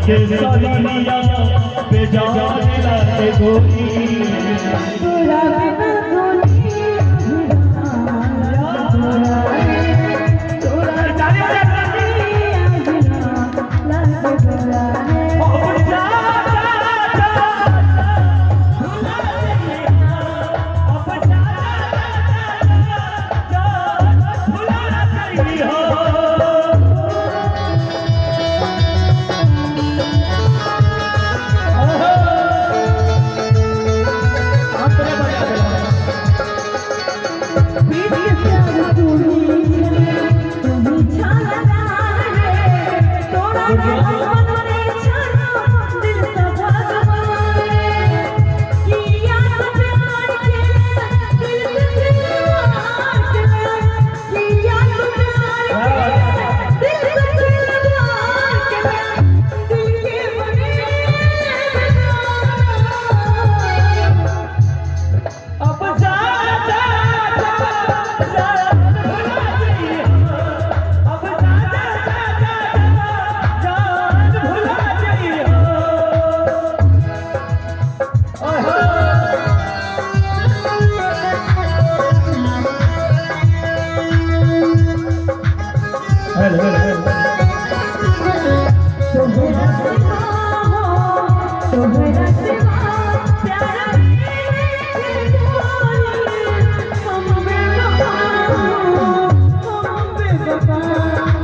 के सलिया बेजान लागे गोरी तोरा बिना दुनिया तोरा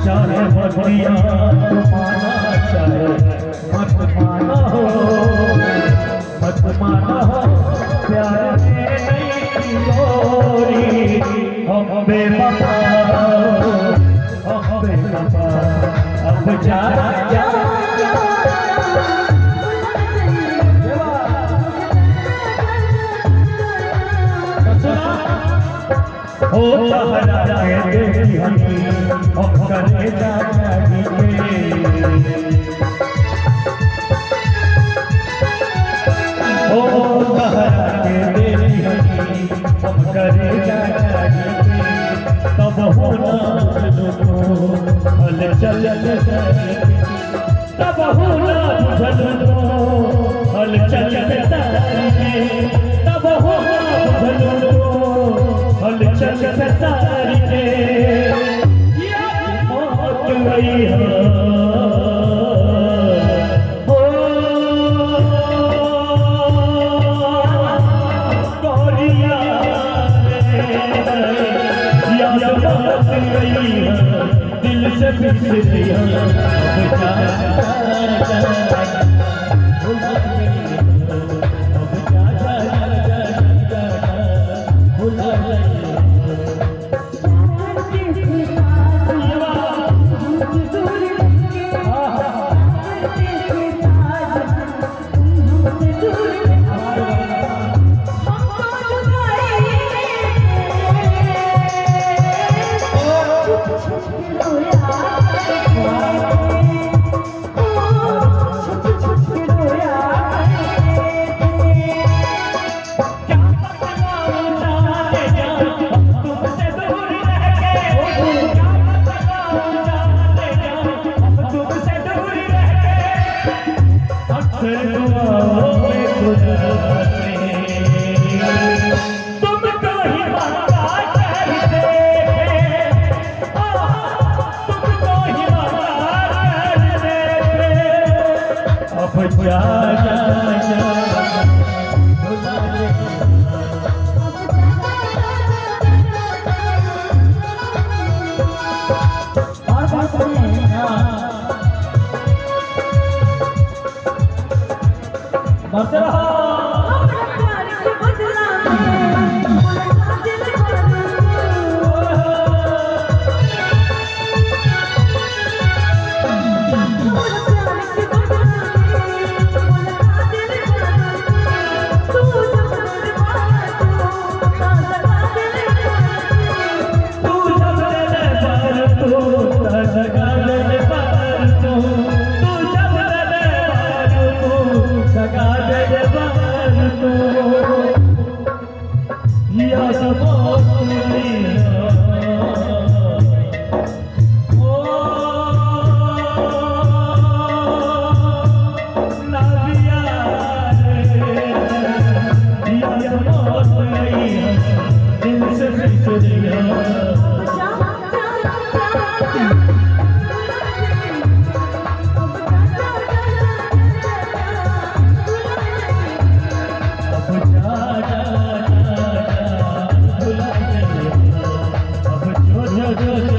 चाहे भटिया माना चाहे मत माना हो प्यार में गोरी हम बेवफा अब जा हो तहरा के देखी हम करे जागी हो तहरा के देखी हम करे जागी तब होना हल चल तब होना हल चल तब होना हल चल सारी के मौत गई हो गोरिया याद बात गई दिल से फिर दिया जो जो